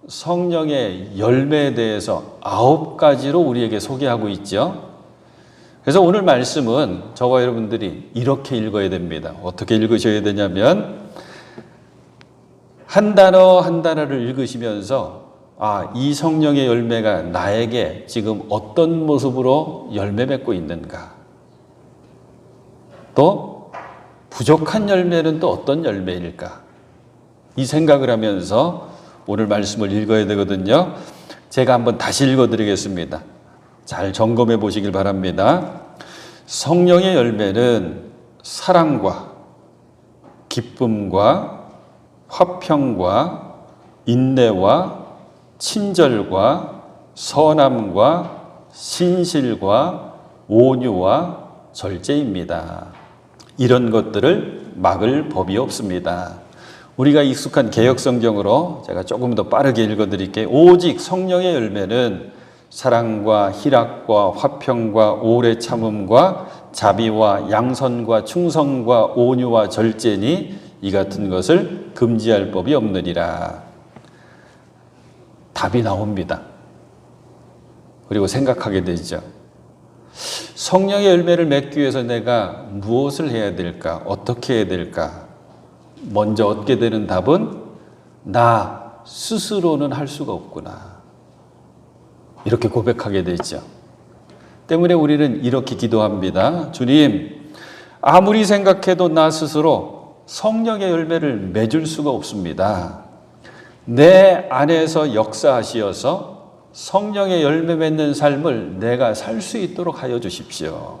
성령의 열매에 대해서 9가지로 우리에게 소개하고 있죠. 그래서 오늘 말씀은 저와 여러분들이 이렇게 읽어야 됩니다. 어떻게 읽으셔야 되냐면 한 단어 한 단어를 읽으시면서 이 성령의 열매가 나에게 지금 어떤 모습으로 열매 맺고 있는가? 또 부족한 열매는 또 어떤 열매일까? 이 생각을 하면서 오늘 말씀을 읽어야 되거든요. 제가 한번 다시 읽어드리겠습니다. 잘 점검해 보시길 바랍니다. 성령의 열매는 사랑과 기쁨과 화평과 인내와 친절과 선함과 신실과 온유와 절제입니다. 이런 것들을 막을 법이 없습니다. 우리가 익숙한 개역성경으로 제가 조금 더 빠르게 읽어드릴게요. 오직 성령의 열매는 사랑과 희락과 화평과 오래 참음과 자비와 양선과 충성과 온유와 절제니 이 같은 것을 금지할 법이 없느니라. 답이 나옵니다. 그리고 생각하게 되죠. 성령의 열매를 맺기 위해서 내가 무엇을 해야 될까? 어떻게 해야 될까? 먼저 얻게 되는 답은 나 스스로는 할 수가 없구나. 이렇게 고백하게 되죠. 때문에 우리는 이렇게 기도합니다. 주님, 아무리 생각해도 나 스스로 성령의 열매를 맺을 수가 없습니다. 내 안에서 역사하시어서 성령의 열매 맺는 삶을 내가 살 수 있도록 하여 주십시오.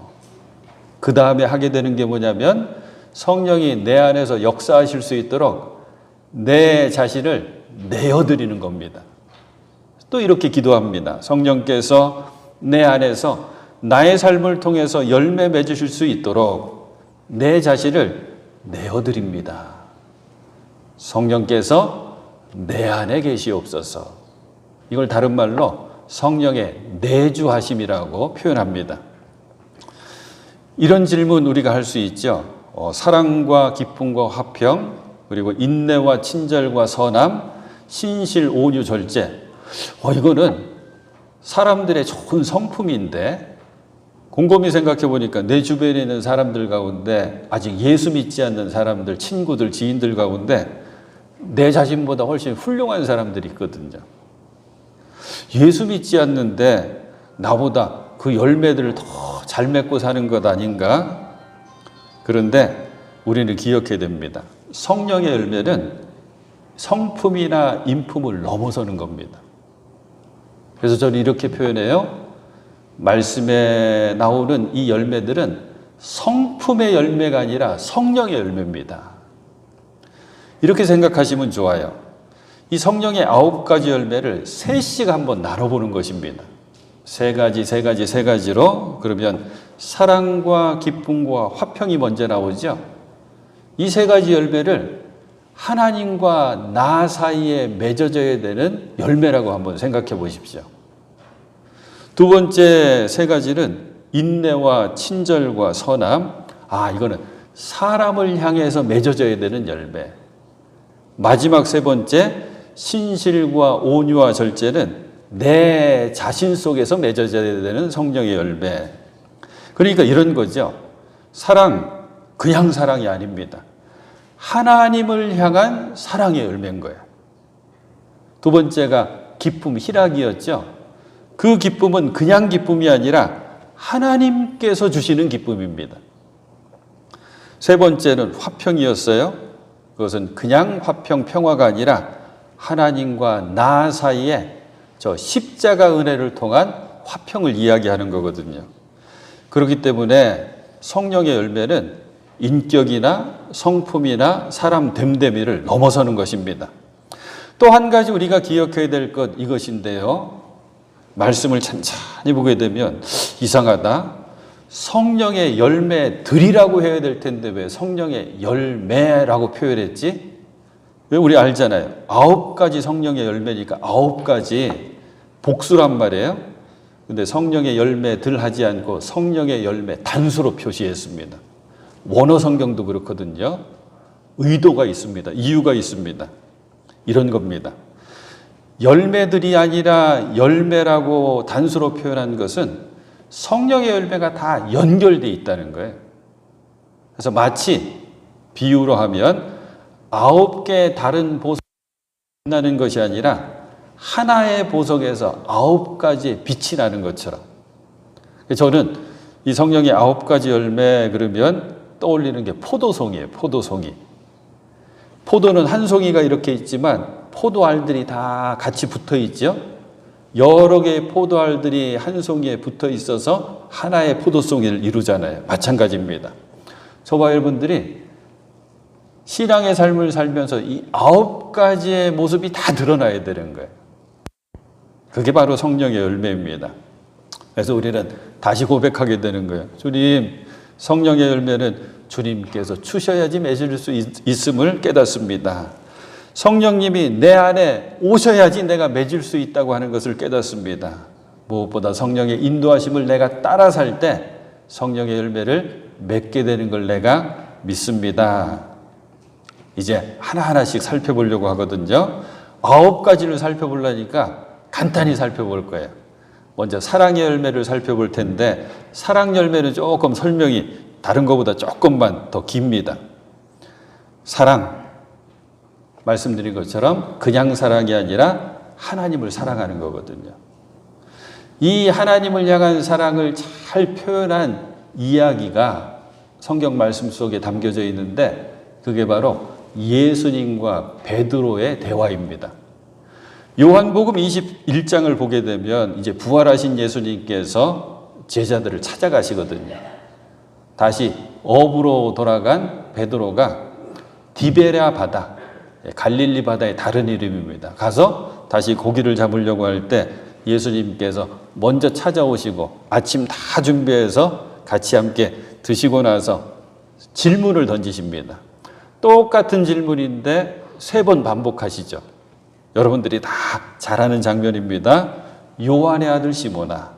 그 다음에 하게 되는 게 뭐냐면 성령이 내 안에서 역사하실 수 있도록 내 자신을 내어드리는 겁니다. 또 이렇게 기도합니다. 성령께서 내 안에서 나의 삶을 통해서 열매 맺으실 수 있도록 내 자신을 내어드립니다. 성령께서 내 안에 계시옵소서. 이걸 다른 말로 성령의 내주하심이라고 표현합니다. 이런 질문 우리가 할 수 있죠. 사랑과 기쁨과 화평, 그리고 인내와 친절과 선함, 신실, 온유, 절제. 이거는 사람들의 좋은 성품인데 곰곰이 생각해 보니까 내 주변에 있는 사람들 가운데 아직 예수 믿지 않는 사람들, 친구들, 지인들 가운데 내 자신보다 훨씬 훌륭한 사람들이 있거든요. 예수 믿지 않는데 나보다 그 열매들을 더 잘 맺고 사는 것 아닌가? 그런데 우리는 기억해야 됩니다. 성령의 열매는 성품이나 인품을 넘어서는 겁니다. 그래서 저는 이렇게 표현해요. 말씀에 나오는 이 열매들은 성품의 열매가 아니라 성령의 열매입니다. 이렇게 생각하시면 좋아요. 이 성령의 9가지 열매를 셋씩 한번 나눠보는 것입니다. 세 가지로 그러면 사랑과 기쁨과 화평이 먼저 나오죠. 이 3가지 열매를 하나님과 나 사이에 맺어져야 되는 열매라고 한번 생각해 보십시오. 두 번째 3가지는 인내와 친절과 선함. 이거는 사람을 향해서 맺어져야 되는 열매. 마지막 3번째 신실과 온유와 절제는 내 자신 속에서 맺어져야 되는 성령의 열매. 그러니까 이런 거죠. 사랑, 그냥 사랑이 아닙니다. 하나님을 향한 사랑의 열매인 거예요. 두 번째가 기쁨, 희락이었죠. 그 기쁨은 그냥 기쁨이 아니라 하나님께서 주시는 기쁨입니다. 세 번째는 화평이었어요. 그것은 그냥 화평, 평화가 아니라 하나님과 나 사이에 저 십자가 은혜를 통한 화평을 이야기하는 거거든요. 그렇기 때문에 성령의 열매는 인격이나 성품이나 사람 됨됨이를 넘어서는 것입니다. 또 한 가지 우리가 기억해야 될 것 이것인데요. 말씀을 찬찬히 보게 되면 이상하다. 성령의 열매들이라고 해야 될 텐데 왜 성령의 열매라고 표현했지? 왜 우리 알잖아요. 9가지 성령의 열매니까 9가지 복수란 말이에요. 근데 성령의 열매들 하지 않고 성령의 열매 단수로 표시했습니다. 원어 성경도 그렇거든요. 의도가 있습니다. 이유가 있습니다. 이런 겁니다. 열매들이 아니라 열매라고 단수로 표현한 것은 성령의 열매가 다 연결되어 있다는 거예요. 그래서 마치 비유로 하면 9개의 다른 보석이 나는 것이 아니라 하나의 보석에서 9가지의 빛이 나는 것처럼. 저는 이 성령의 9가지 열매 그러면 떠올리는 게 포도송이에요. 포도송이. 포도는 한 송이가 이렇게 있지만 포도알들이 다 같이 붙어 있죠. 여러 개의 포도알들이 한 송이에 붙어 있어서 하나의 포도송이를 이루잖아요. 마찬가지입니다. 저와 여러분들이 신앙의 삶을 살면서 이 9가지의 모습이 다 드러나야 되는 거예요. 그게 바로 성령의 열매입니다. 그래서 우리는 다시 고백하게 되는 거예요. 주님, 성령의 열매는 주님께서 주셔야지 맺을 수 있음을 깨닫습니다. 성령님이 내 안에 오셔야지 내가 맺을 수 있다고 하는 것을 깨닫습니다. 무엇보다 성령의 인도하심을 내가 따라 살 때 성령의 열매를 맺게 되는 걸 내가 믿습니다. 이제 하나하나씩 살펴보려고 하거든요. 9가지를 살펴보려니까 간단히 살펴볼 거예요. 먼저 사랑의 열매를 살펴볼 텐데 사랑 열매는 조금 설명이 다른 것보다 조금만 더 깁니다. 사랑, 말씀드린 것처럼 그냥 사랑이 아니라 하나님을 사랑하는 거거든요. 이 하나님을 향한 사랑을 잘 표현한 이야기가 성경 말씀 속에 담겨져 있는데 그게 바로 예수님과 베드로의 대화입니다. 요한복음 21장을 보게 되면 이제 부활하신 예수님께서 제자들을 찾아가시거든요. 다시 업으로 돌아간 베드로가 디베랴 바다, 갈릴리 바다의 다른 이름입니다. 가서 다시 고기를 잡으려고 할 때 예수님께서 먼저 찾아오시고 아침 다 준비해서 같이 함께 드시고 나서 질문을 던지십니다. 똑같은 질문인데 3번 반복하시죠. 여러분들이 다 잘 아는 장면입니다. 요한의 아들 시몬아,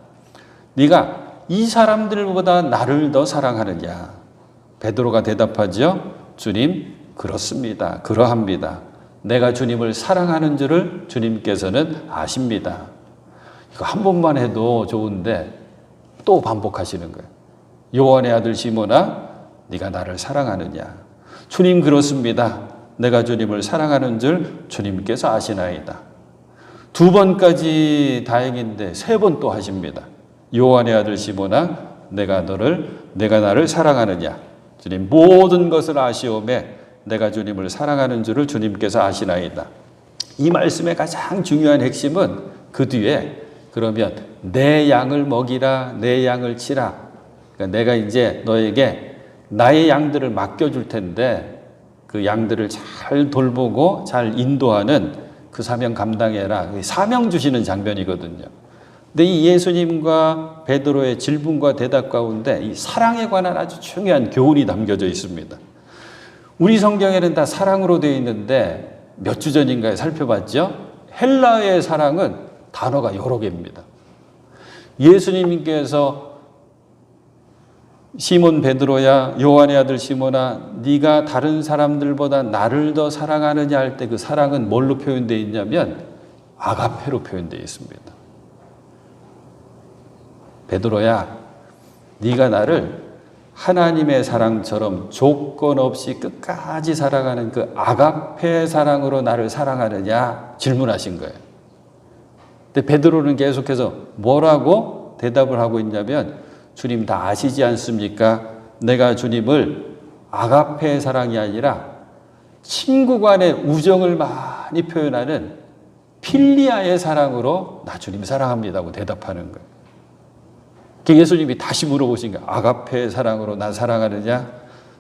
네가 이 사람들보다 나를 더 사랑하느냐? 베드로가 대답하죠. 주님, 그렇습니다. 그러합니다. 내가 주님을 사랑하는 줄을 주님께서는 아십니다. 이거 한 번만 해도 좋은데 또 반복하시는 거예요. 요한의 아들 시몬아, 네가 나를 사랑하느냐? 주님, 그렇습니다. 내가 주님을 사랑하는 줄 주님께서 아시나이다. 2번까지 다행인데 3번 또 하십니다. 요한의 아들 시몬아, 내가 나를 사랑하느냐? 주님, 모든 것을 아시오매 내가 주님을 사랑하는 줄을 주님께서 아시나이다. 이 말씀의 가장 중요한 핵심은 그 뒤에 그러면 내 양을 먹이라, 내 양을 치라. 그러니까 내가 이제 너에게 나의 양들을 맡겨줄 텐데 그 양들을 잘 돌보고 잘 인도하는 그 사명 감당해라. 사명 주시는 장면이거든요. 근데 이 예수님과 베드로의 질문과 대답 가운데 이 사랑에 관한 아주 중요한 교훈이 담겨져 있습니다. 우리 성경에는 다 사랑으로 되어 있는데 몇 주 전인가에 살펴봤죠? 헬라어의 사랑은 단어가 여러 개입니다. 예수님께서 시몬 베드로야, 요한의 아들 시몬아, 네가 다른 사람들보다 나를 더 사랑하느냐 할 때 그 사랑은 뭘로 표현되어 있냐면 아가페로 표현되어 있습니다. 베드로야, 네가 나를 하나님의 사랑처럼 조건 없이 끝까지 사랑하는 그 아가페 사랑으로 나를 사랑하느냐 질문하신 거예요. 근데 베드로는 계속해서 뭐라고 대답을 하고 있냐면 주님 다 아시지 않습니까? 내가 주님을 아가페의 사랑이 아니라 친구 간의 우정을 많이 표현하는 필리아의 사랑으로 나 주님 사랑합니다고 대답하는 거예요. 예수님이 다시 물어보신 거예요. 아가페의 사랑으로 나 사랑하느냐?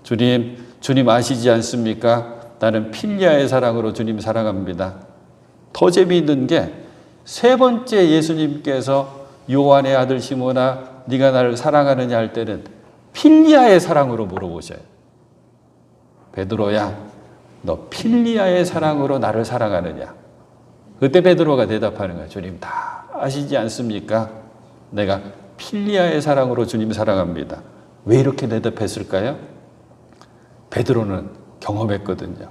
주님 아시지 않습니까? 나는 필리아의 사랑으로 주님 사랑합니다. 더 재미있는 게 3번째 예수님께서 요한의 아들 시몬아, 네가 나를 사랑하느냐 할 때는 필리아의 사랑으로 물어보셔요. 베드로야, 너 필리아의 사랑으로 나를 사랑하느냐? 그때 베드로가 대답하는 거예요. 주님 다 아시지 않습니까? 내가 필리아의 사랑으로 주님 사랑합니다. 왜 이렇게 대답했을까요? 베드로는 경험했거든요.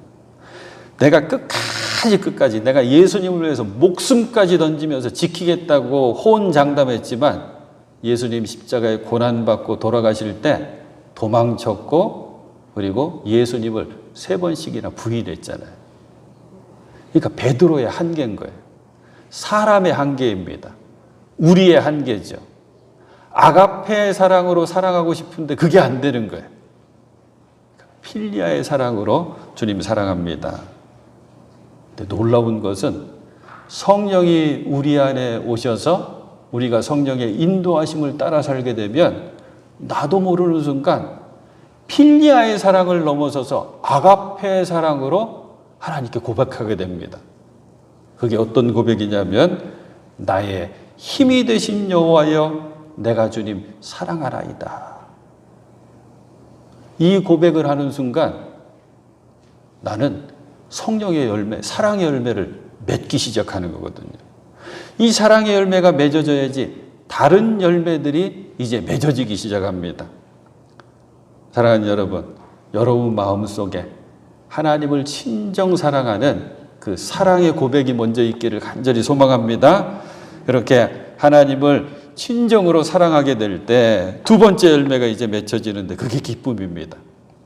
내가 끝까지 끝까지 내가 예수님을 위해서 목숨까지 던지면서 지키겠다고 호언장담했지만 예수님 십자가에 고난받고 돌아가실 때 도망쳤고 그리고 예수님을 3번씩이나 부인했잖아요. 그러니까 베드로의 한계인 거예요. 사람의 한계입니다. 우리의 한계죠. 아가페의 사랑으로 사랑하고 싶은데 그게 안 되는 거예요. 필리아의 사랑으로 주님 사랑합니다. 근데 놀라운 것은 성령이 우리 안에 오셔서 우리가 성령의 인도하심을 따라 살게 되면 나도 모르는 순간 필리아의 사랑을 넘어서서 아가페의 사랑으로 하나님께 고백하게 됩니다. 그게 어떤 고백이냐면 나의 힘이 되신 여호와여 내가 주님 사랑하나이다. 이 고백을 하는 순간 나는 성령의 열매, 사랑의 열매를 맺기 시작하는 거거든요. 이 사랑의 열매가 맺어져야지 다른 열매들이 이제 맺어지기 시작합니다. 사랑하는 여러분, 여러분 마음속에 하나님을 친정 사랑하는 그 사랑의 고백이 먼저 있기를 간절히 소망합니다. 그렇게 하나님을 친정으로 사랑하게 될 때 두 번째 열매가 이제 맺혀지는데 그게 기쁨입니다.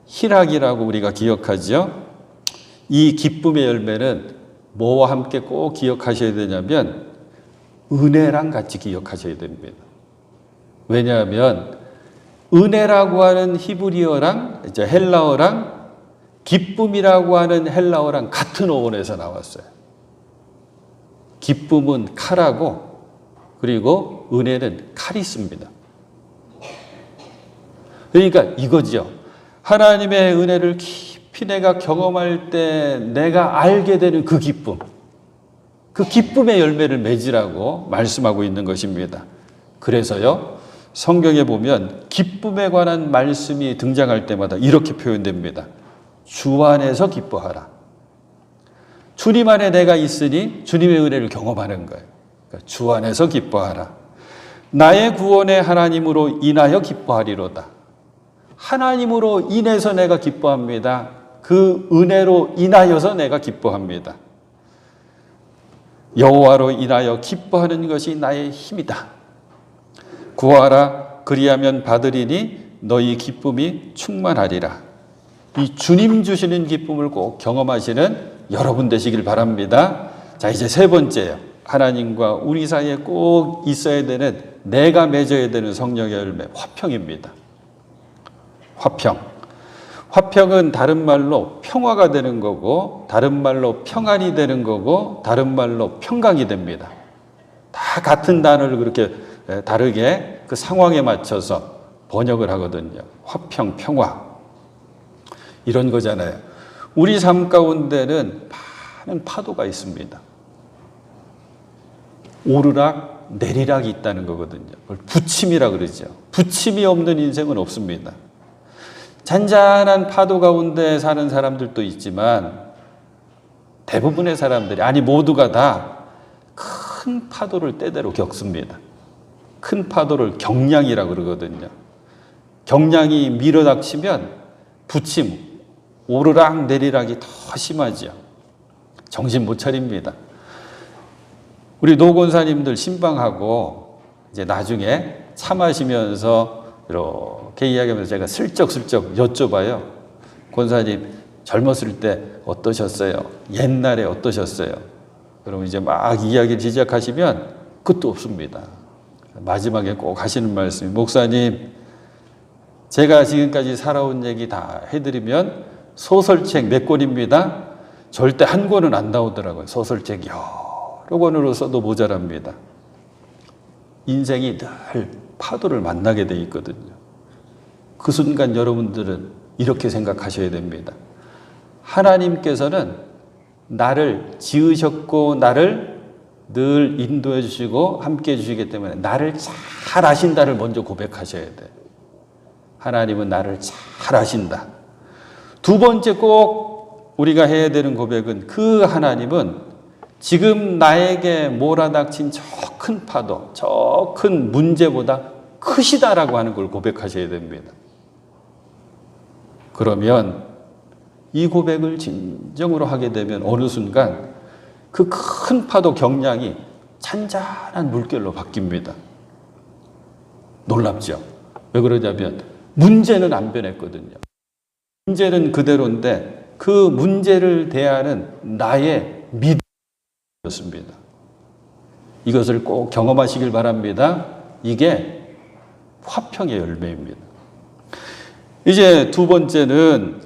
희락이라고 우리가 기억하죠. 이 기쁨의 열매는 뭐와 함께 꼭 기억하셔야 되냐면 은혜랑 같이 기억하셔야 됩니다. 왜냐하면 은혜라고 하는 히브리어랑 이제 헬라어랑 기쁨이라고 하는 헬라어랑 같은 어원에서 나왔어요. 기쁨은 카라고 그리고 은혜는 카리스입니다. 그러니까 이거죠. 하나님의 은혜를 깊이 내가 경험할 때 내가 알게 되는 그 기쁨, 그 기쁨의 열매를 맺으라고 말씀하고 있는 것입니다. 그래서요, 성경에 보면 기쁨에 관한 말씀이 등장할 때마다 이렇게 표현됩니다. 주 안에서 기뻐하라. 주님 안에 내가 있으니 주님의 은혜를 경험하는 거예요. 그러니까 주 안에서 기뻐하라. 나의 구원의 하나님으로 인하여 기뻐하리로다. 하나님으로 인해서 내가 기뻐합니다. 그 은혜로 인하여서 내가 기뻐합니다. 여호와로 인하여 기뻐하는 것이 나의 힘이다. 구하라 그리하면 받으리니 너희 기쁨이 충만하리라. 이 주님 주시는 기쁨을 꼭 경험하시는 여러분 되시길 바랍니다. 자, 이제 세 번째요. 하나님과 우리 사이에 꼭 있어야 되는, 내가 맺어야 되는 성령의 열매, 화평입니다. 화평. 화평은 다른 말로 평화가 되는 거고, 다른 말로 평안이 되는 거고, 다른 말로 평강이 됩니다. 다 같은 단어를 그렇게 다르게 그 상황에 맞춰서 번역을 하거든요. 화평, 평화. 이런 거잖아요. 우리 삶 가운데는 많은 파도가 있습니다. 오르락 내리락이 있다는 거거든요. 그걸 부침이라 그러죠. 부침이 없는 인생은 없습니다. 잔잔한 파도 가운데 사는 사람들도 있지만 대부분의 사람들이, 아니 모두가 다 큰 파도를 때때로 겪습니다. 큰 파도를 경량이라고 그러거든요. 경량이 밀어닥치면 부침, 오르락 내리락이 더 심하죠. 정신 못 차립니다. 우리 노권사님들 신방하고 이제 나중에 차 마시면서 이렇게 이야기하면서 제가 슬쩍슬쩍 여쭤봐요. 권사님 젊었을 때 어떠셨어요? 옛날에 어떠셨어요? 그럼 이제 막 이야기를 시작하시면 끝도 없습니다. 마지막에 꼭 하시는 말씀이, 목사님 제가 지금까지 살아온 얘기 다 해드리면 소설책 몇 권입니다. 절대 한 권은 안 나오더라고요. 소설책 여러 권으로 써도 모자랍니다. 인생이 늘 파도를 만나게 돼 있거든요. 그 순간 여러분들은 이렇게 생각하셔야 됩니다. 하나님께서는 나를 지으셨고 나를 늘 인도해 주시고 함께 해 주시기 때문에 나를 잘 아신다를 먼저 고백하셔야 돼요. 하나님은 나를 잘 아신다. 두 번째 꼭 우리가 해야 되는 고백은, 그 하나님은 지금 나에게 몰아닥친 저 큰 파도, 저 큰 문제보다 크시다라고 하는 걸 고백하셔야 됩니다. 그러면 이 고백을 진정으로 하게 되면 어느 순간 그 큰 파도 경량이 잔잔한 물결로 바뀝니다. 놀랍죠? 왜 그러냐면 문제는 안 변했거든요. 문제는 그대로인데 그 문제를 대하는 나의 믿음이었습니다. 이것을 꼭 경험하시길 바랍니다. 이게 화평의 열매입니다. 이제 두 번째는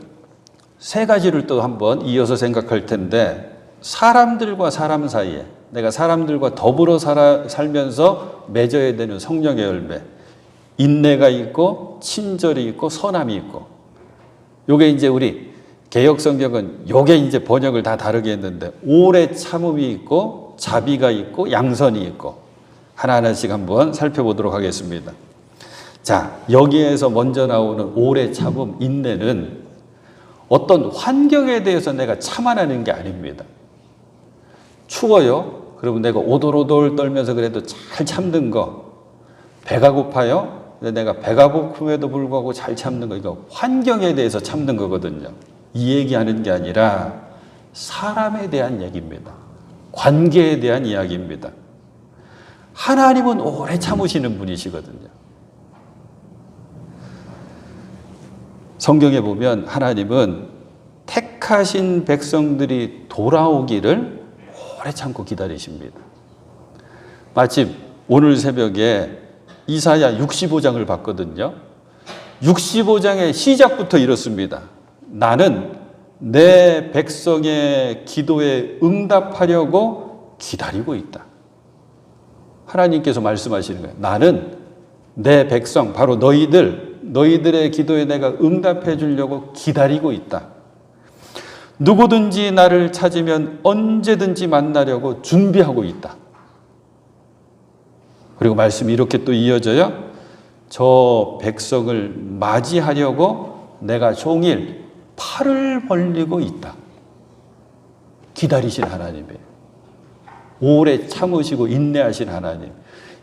세 가지를 또 한번 이어서 생각할 텐데, 사람들과 사람 사이에 내가 사람들과 더불어 살면서 맺어야 되는 성령의 열매, 인내가 있고 친절이 있고 선함이 있고, 요게 이제 우리 개역 성경은 요게 이제 번역을 다 다르게 했는데, 오래 참음이 있고 자비가 있고 양선이 있고, 하나하나씩 한번 살펴보도록 하겠습니다. 자, 여기에서 먼저 나오는 오래 참음, 인내는 어떤 환경에 대해서 내가 참아내는 게 아닙니다. 추워요? 그러면 내가 오돌오돌 떨면서 그래도 잘 참는 거. 배가 고파요? 근데 내가 배가 고픔에도 불구하고 잘 참는 거. 이거 환경에 대해서 참는 거거든요. 이 얘기하는 게 아니라 사람에 대한 얘기입니다. 관계에 대한 이야기입니다. 하나님은 오래 참으시는 분이시거든요. 성경에 보면 하나님은 택하신 백성들이 돌아오기를 오래 참고 기다리십니다. 마침 오늘 새벽에 이사야 65장을 봤거든요. 65장의 시작부터 이렇습니다. 나는 내 백성의 기도에 응답하려고 기다리고 있다. 하나님께서 말씀하시는 거예요. 나는 내 백성, 바로 너희들의 기도에 내가 응답해 주려고 기다리고 있다. 누구든지 나를 찾으면 언제든지 만나려고 준비하고 있다. 그리고 말씀이 이렇게 또 이어져요. 저 백성을 맞이하려고 내가 종일 팔을 벌리고 있다. 기다리신 하나님이에요. 오래 참으시고 인내하신 하나님.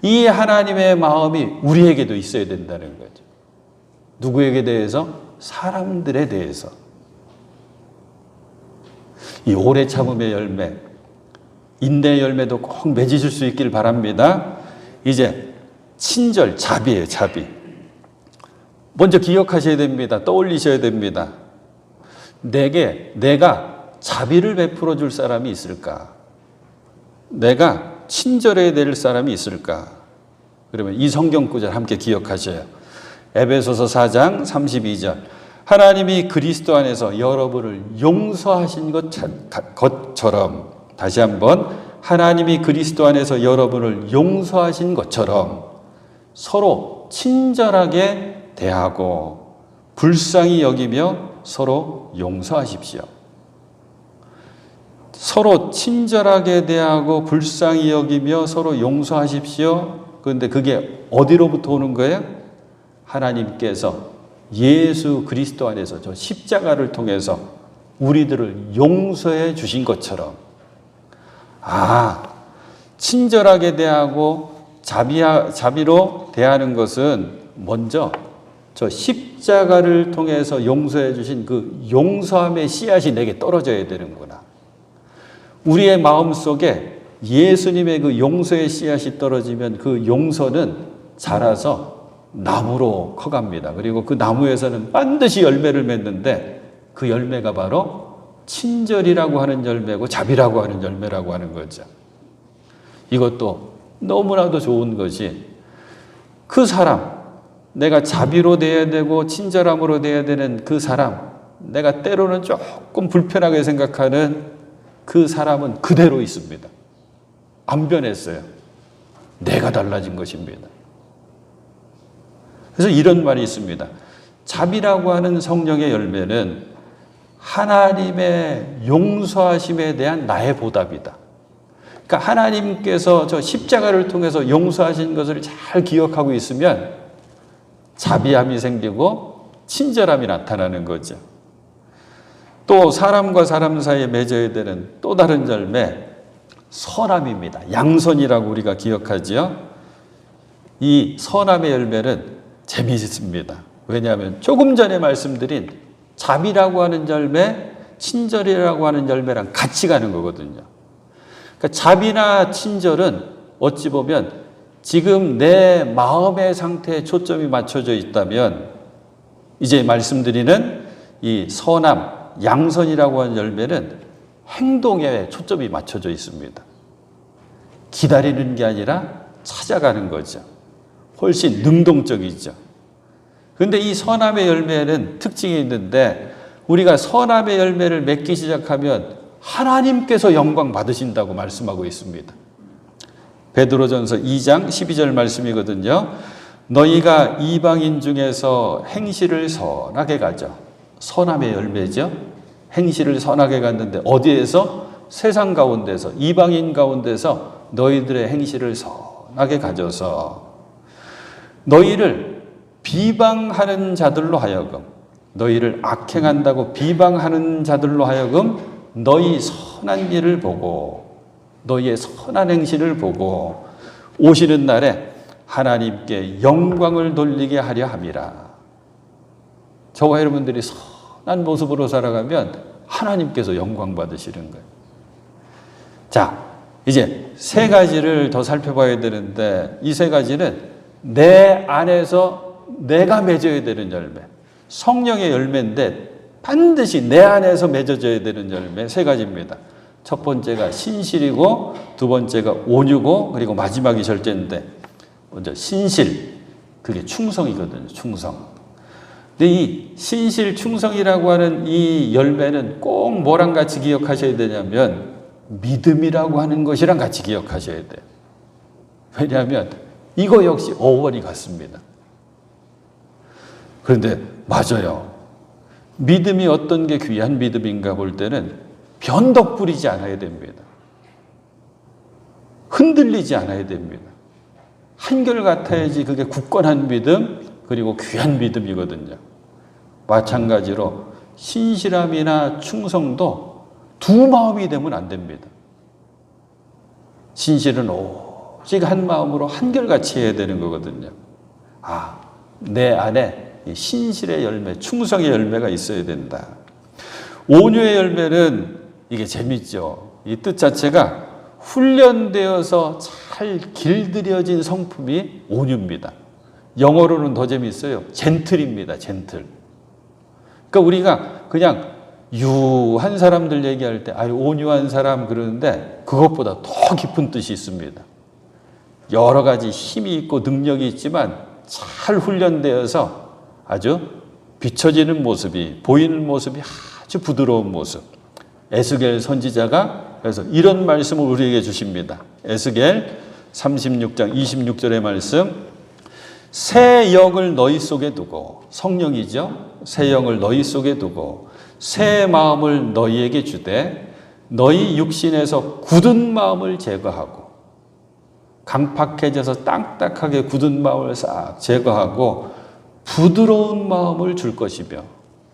이 하나님의 마음이 우리에게도 있어야 된다는 거죠. 누구에게 대해서? 사람들에 대해서. 이 오래 참음의 열매, 인내의 열매도 꼭 맺으실 수 있길 바랍니다. 이제 친절, 자비예요, 자비. 먼저 기억하셔야 됩니다. 떠올리셔야 됩니다. 내가 자비를 베풀어 줄 사람이 있을까? 내가 친절해야 될 사람이 있을까? 그러면 이 성경 구절 함께 기억하셔요. 에베소서 4장 32절. 하나님이 그리스도 안에서 여러분을 용서하신 것처럼, 다시 한번, 하나님이 그리스도 안에서 여러분을 용서하신 것처럼 서로 친절하게 대하고 불쌍히 여기며 서로 용서하십시오. 서로 친절하게 대하고 불쌍히 여기며 서로 용서하십시오. 그런데 그게 어디로부터 오는 거예요? 하나님께서 예수 그리스도 안에서 저 십자가를 통해서 우리들을 용서해 주신 것처럼, 친절하게 대하고 자비로 대하는 것은 먼저 저 십자가를 통해서 용서해 주신 그 용서함의 씨앗이 내게 떨어져야 되는구나. 우리의 마음속에 예수님의 그 용서의 씨앗이 떨어지면 그 용서는 자라서 나무로 커갑니다. 그리고 그 나무에서는 반드시 열매를 맺는데, 그 열매가 바로 친절이라고 하는 열매고 자비라고 하는 열매라고 하는 거죠. 이것도 너무나도 좋은 것이, 그 사람, 내가 자비로 대해야 되고 친절함으로 대해야 되는 그 사람, 내가 때로는 조금 불편하게 생각하는 그 사람은 그대로 있습니다. 안 변했어요. 내가 달라진 것입니다. 그래서 이런 말이 있습니다. 자비라고 하는 성령의 열매는 하나님의 용서하심에 대한 나의 보답이다. 그러니까 하나님께서 저 십자가를 통해서 용서하신 것을 잘 기억하고 있으면 자비함이 생기고 친절함이 나타나는 거죠. 또 사람과 사람 사이에 맺어야 되는 또 다른 열매, 선함입니다. 양선이라고 우리가 기억하지요. 이 선함의 열매는 재미있습니다. 왜냐하면 조금 전에 말씀드린 자비라고 하는 열매, 친절이라고 하는 열매랑 같이 가는 거거든요. 그러니까 자비나 친절은 어찌 보면 지금 내 마음의 상태에 초점이 맞춰져 있다면 이제 말씀드리는 이 선함, 양선이라고 하는 열매는 행동에 초점이 맞춰져 있습니다. 기다리는 게 아니라 찾아가는 거죠. 훨씬 능동적이죠. 그런데 이 선함의 열매는 특징이 있는데 우리가 선함의 열매를 맺기 시작하면 하나님께서 영광 받으신다고 말씀하고 있습니다. 베드로전서 2장 12절 말씀이거든요. 너희가 이방인 중에서 행실을 선하게 가져. 선함의 열매죠. 행실을 선하게 갔는데 어디에서? 세상 가운데서, 이방인 가운데서 너희들의 행실을 선하게 가져서 너희를 비방하는 자들로 하여금, 너희를 악행한다고 비방하는 자들로 하여금 너희 선한 일을 보고 너희의 선한 행실을 보고 오시는 날에 하나님께 영광을 돌리게 하려 함이라. 저와 여러분들이 선한 모습으로 살아가면 하나님께서 영광 받으시는 거예요. 자, 이제 세 가지를 더 살펴봐야 되는데 이 세 가지는 내 안에서 내가 맺어야 되는 열매, 성령의 열매인데 반드시 내 안에서 맺어져야 되는 열매 세 가지입니다. 첫 번째가 신실이고 두 번째가 온유고 그리고 마지막이 절제인데 먼저 신실, 그게 충성이거든요. 충성. 근데 이 신실 충성이라고 하는 이 열매는 꼭 뭐랑 같이 기억하셔야 되냐면 믿음이라고 하는 것이랑 같이 기억하셔야 돼요. 왜냐하면 이거 역시 어원이 같습니다. 그런데 맞아요. 믿음이 어떤 게 귀한 믿음인가 볼 때는 변덕 부리지 않아야 됩니다. 흔들리지 않아야 됩니다. 한결같아야지 그게 굳건한 믿음 그리고 귀한 믿음이거든요. 마찬가지로 신실함이나 충성도 두 마음이 되면 안 됩니다. 신실은 오직 한 마음으로 한결같이 해야 되는 거거든요. 아, 내 안에 신실의 열매, 충성의 열매가 있어야 된다. 온유의 열매는 이게 재밌죠. 이 뜻 자체가 훈련되어서 잘 길들여진 성품이 온유입니다. 영어로는 더 재밌어요. 젠틀입니다. 젠틀. 그러니까 우리가 그냥 유한 사람들 얘기할 때 아유 온유한 사람 그러는데 그것보다 더 깊은 뜻이 있습니다. 여러 가지 힘이 있고 능력이 있지만 잘 훈련되어서 아주 비춰지는 모습이 보이는 모습이 아주 부드러운 모습. 에스겔 선지자가 그래서 이런 말씀을 우리에게 주십니다. 에스겔 36장 26절의 말씀. 새 영을 너희 속에 두고, 성령이죠. 새 영을 너희 속에 두고 새 마음을 너희에게 주되 너희 육신에서 굳은 마음을 제거하고 강팍해져서 딱딱하게 굳은 마음을 싹 제거하고 부드러운 마음을 줄 것이며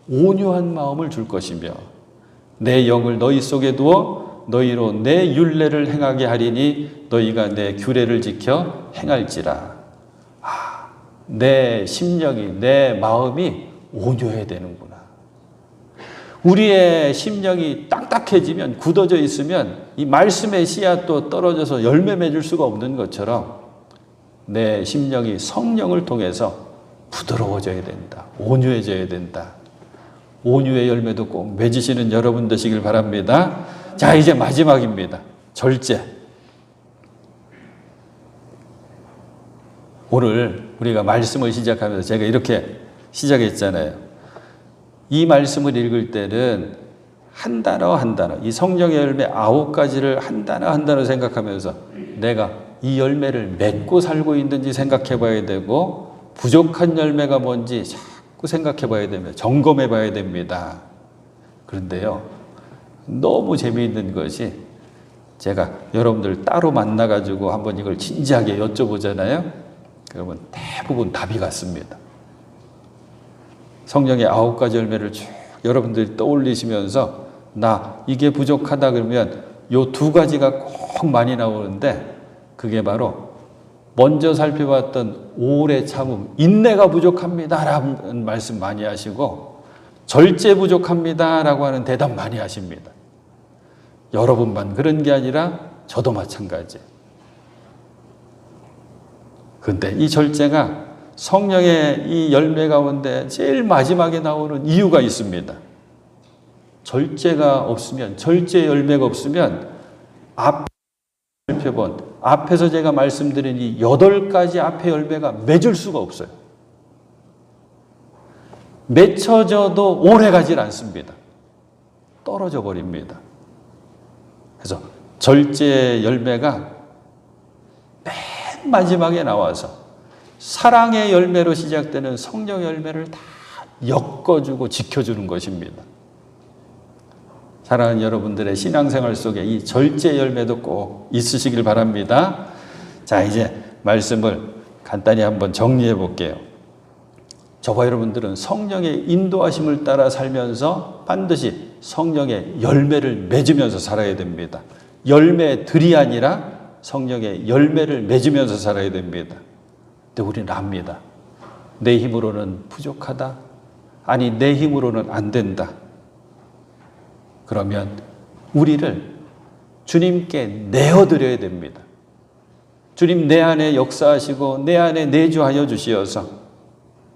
온유한 마음을 줄 것이며 내 영을 너희 속에 두어 너희로 내 율례를 행하게 하리니 너희가 내 규례를 지켜 행할지라. 내 심령이 내 마음이 온유해야 되는구나. 우리의 심령이 딱딱해지면 굳어져 있으면 이 말씀의 씨앗도 떨어져서 열매 맺을 수가 없는 것처럼 내 심령이 성령을 통해서 부드러워져야 된다. 온유해져야 된다. 온유의 열매도 꼭 맺으시는 여러분 되시길 바랍니다. 자, 이제 마지막입니다. 절제. 오늘 우리가 말씀을 시작하면서 제가 이렇게 시작했잖아요. 이 말씀을 읽을 때는 한 단어 한 단어, 이 성령의 열매 9가지를 한 단어 한 단어 생각하면서 내가 이 열매를 맺고 살고 있는지 생각해 봐야 되고 부족한 열매가 뭔지 자꾸 생각해 봐야 됩니다. 점검해 봐야 됩니다. 그런데요, 너무 재미있는 것이 제가 여러분들 따로 만나가지고 한번 이걸 진지하게 여쭤보잖아요. 그러면 대부분 답이 같습니다. 성령의 9가지 열매를 쭉 여러분들이 떠올리시면서 나 이게 부족하다 그러면 요 2가지가 꼭 많이 나오는데 그게 바로 먼저 살펴봤던 오래 참음, 인내가 부족합니다라는 말씀 많이 하시고 절제 부족합니다라고 하는 대답 많이 하십니다. 여러분만 그런 게 아니라 저도 마찬가지예요. 그런데 이 절제가 성령의 이 열매 가운데 제일 마지막에 나오는 이유가 있습니다. 절제가 없으면, 절제 열매가 없으면 앞에 살펴본 앞에서 제가 말씀드린 이 8가지 앞의 열매가 맺을 수가 없어요. 맺혀져도 오래 가질 않습니다. 떨어져 버립니다. 그래서 절제 열매가 맨 마지막에 나와서 사랑의 열매로 시작되는 성령의 열매를 다 엮어주고 지켜주는 것입니다. 사랑하는 여러분들의 신앙생활 속에 이 절제 열매도 꼭 있으시길 바랍니다. 자, 이제 말씀을 간단히 한번 정리해 볼게요. 저와 여러분들은 성령의 인도하심을 따라 살면서 반드시 성령의 열매를 맺으면서 살아야 됩니다. 열매들이 아니라 성령의 열매를 맺으면서 살아야 됩니다. 근데 우리는 압니다. 내 힘으로는 부족하다. 아니, 내 힘으로는 안 된다. 그러면 우리를 주님께 내어드려야 됩니다. 주님 내 안에 역사하시고 내 안에 내주하여 주시어서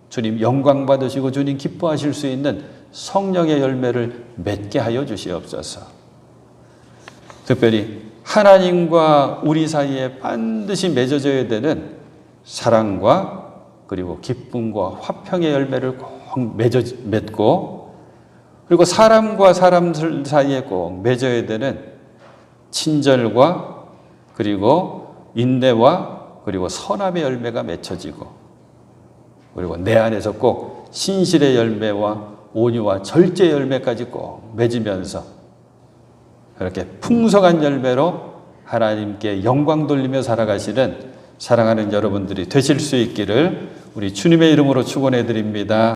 주님 영광 받으시고 주님 기뻐하실 수 있는 성령의 열매를 맺게 하여 주시옵소서. 특별히 하나님과 우리 사이에 반드시 맺어져야 되는 사랑과 그리고 기쁨과 화평의 열매를 꼭 맺고, 그리고 사람과 사람 사이에 꼭 맺어야 되는 친절과 그리고 인내와 그리고 선함의 열매가 맺혀지고, 그리고 내 안에서 꼭 신실의 열매와 온유와 절제 열매까지 꼭 맺으면서 그렇게 풍성한 열매로 하나님께 영광 돌리며 살아가시는 사랑하는 여러분들이 되실 수 있기를 우리 주님의 이름으로 축원해 드립니다.